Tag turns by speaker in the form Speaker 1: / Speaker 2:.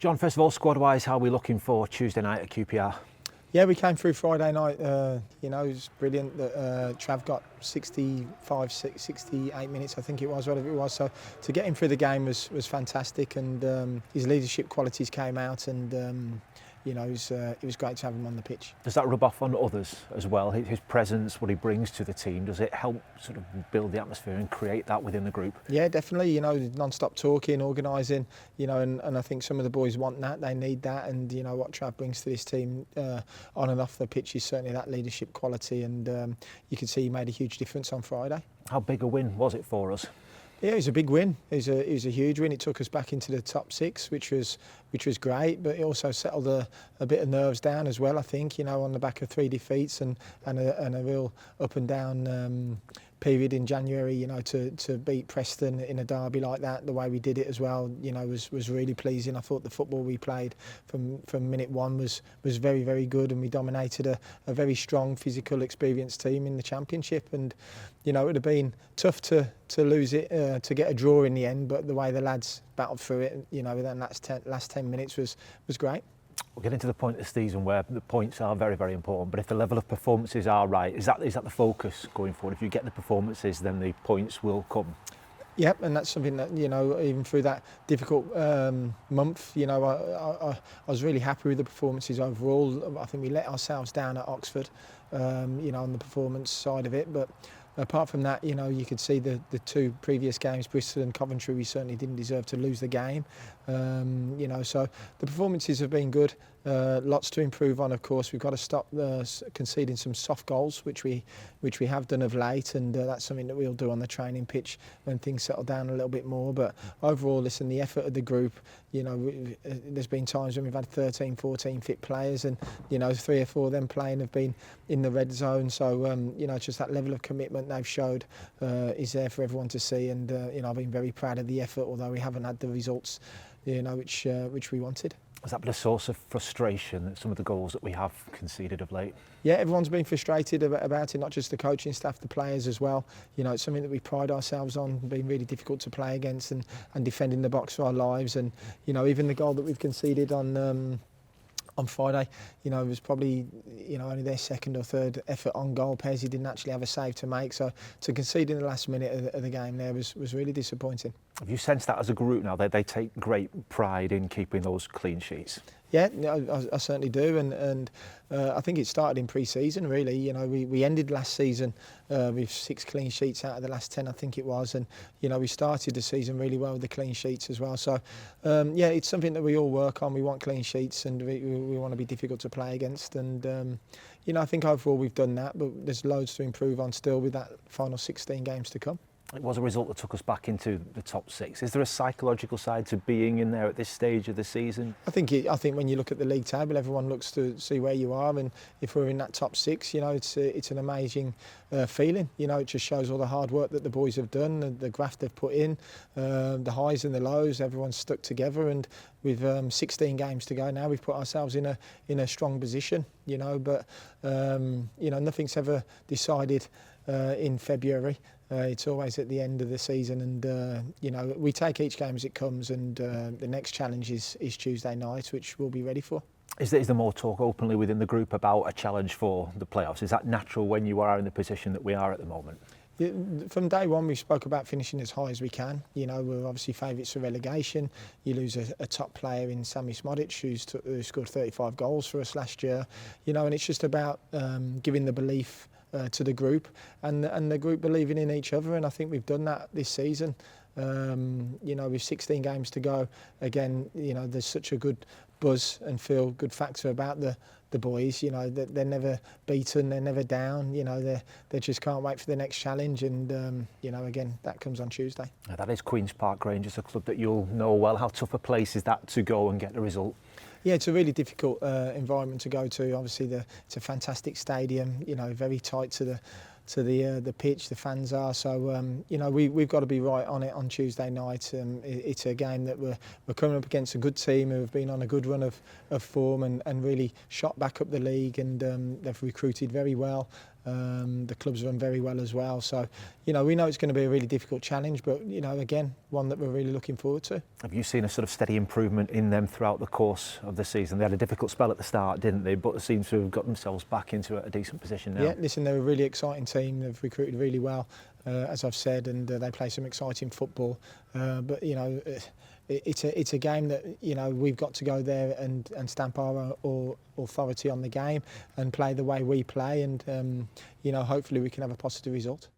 Speaker 1: John, first of all, squad-wise, how are we looking for Tuesday night at QPR?
Speaker 2: Yeah, we came through Friday night. It was brilliant that Trav got 68 minutes, I think it was, whatever it was. So to get him through the game was fantastic, and his leadership qualities came out, and it was great to have him on the pitch.
Speaker 1: Does that rub off on others as well? His presence, what he brings to the team, does it help sort of build the atmosphere and create that within the group?
Speaker 2: Yeah, definitely. Non-stop talking, organising. And I think some of the boys want that. They need that, and what Trav brings to this team on and off the pitch is certainly that leadership quality, and you could see he made a huge difference on Friday.
Speaker 1: How big a win was it for us?
Speaker 2: Yeah, it was a big win. It was a huge win. It took us back into the top six, which was great. But it also settled a bit of nerves down as well. I think on the back of 3 defeats and a real up and down period in January. To beat Preston in a derby like that, the way we did it as well, was really pleasing. I thought the football we played from minute one was very, very good, and we dominated a very strong, physical, experienced team in the Championship. And it would have been tough to lose it, to get a draw in the end, but the way the lads battled through it, within that last 10 minutes was great.
Speaker 1: We'll get into the point of the season where the points are very, very important, but if the level of performances are right, is that the focus going forward? If you get the performances, then the points will come.
Speaker 2: Yep, and that's something that, even through that difficult month, I was really happy with the performances overall. I think we let ourselves down at Oxford, on the performance side of it, but apart from that, you could see the 2 previous games, Bristol and Coventry, we certainly didn't deserve to lose the game. So the performances have been good. Lots to improve on, of course. We've got to stop conceding some soft goals, which we have done of late, and that's something that we'll do on the training pitch when things settle down a little bit more. But overall, listen, the effort of the group, there's been times when we've had 13, 14 fit players, and 3 or 4 of them playing have been in the red zone. So just that level of commitment they've showed is there for everyone to see, and I've been very proud of the effort, although we haven't had the results which we wanted.
Speaker 1: Has that been a source of frustration, that some of the goals that we have conceded of late?
Speaker 2: Yeah, everyone's been frustrated about it, not just the coaching staff, the players as well. It's something that we pride ourselves on, being really difficult to play against and defending the box for our lives. And even the goal that we've conceded on Friday, it was probably only their 2nd or 3rd effort on goal. Pezzi didn't actually have a save to make, so to concede in the last minute of the game there was really disappointing.
Speaker 1: Have you sensed that as a group now? They take great pride in keeping those clean sheets.
Speaker 2: Yeah, I certainly do, and I think it started in pre-season. Really, we ended last season with 6 clean sheets out of the last 10, I think it was, and we started the season really well with the clean sheets as well. So, it's something that we all work on. We want clean sheets, and we want to be difficult to play against, and I think overall we've done that, but there's loads to improve on still with that final 16 games to come.
Speaker 1: It was a result that took us back into the top 6. Is there a psychological side to being in there at this stage of the season?
Speaker 2: I think when you look at the league table, everyone looks to see where you are, and if we're in that top 6, it's an amazing feeling. It just shows all the hard work that the boys have done, the graft they've put in, the highs and the lows. Everyone's stuck together, and with 16 games to go now, we've put ourselves in a strong position. But nothing's ever decided in February. It's always at the end of the season, and we take each game as it comes, and the next challenge is Tuesday night, which we'll be ready for.
Speaker 1: Is there more talk openly within the group about a challenge for the playoffs? Is that natural when you are in the position that we are at the moment?
Speaker 2: From day one, we spoke about finishing as high as we can. We're obviously favourites for relegation. You lose a top player in Sami Smodic, who scored 35 goals for us last year. And it's just about giving the belief to the group, and the group believing in each other, and I think we've done that this season. With 16 games to go, again, there's such a good buzz and feel good factor about the boys. They're never beaten, they're never down. They just can't wait for the next challenge, and again, that comes on Tuesday.
Speaker 1: That is Queen's Park Rangers, a club that you'll know well. How tough a place is that to go and get the result?
Speaker 2: Yeah, it's a really difficult environment to go to. Obviously, it's a fantastic stadium. Very tight to the pitch. The fans are so. We've got to be right on it on Tuesday night. It's a game that we're coming up against a good team who have been on a good run of form and really shot back up the league, and they've recruited very well. The club's run very well as well. So, you know, we know it's going to be a really difficult challenge, but, you know, again, one that we're really looking forward to.
Speaker 1: Have you seen a sort of steady improvement in them throughout the course of the season? They had a difficult spell at the start, didn't they? But they seem to have got themselves back into a decent position now.
Speaker 2: Yeah, listen, they're a really exciting team. They've recruited really well, as I've said, and they play some exciting football. But, you know, it's a game that, you know, we've got to go there and stamp our authority on the game and play the way we play, and you know, hopefully we can have a positive result.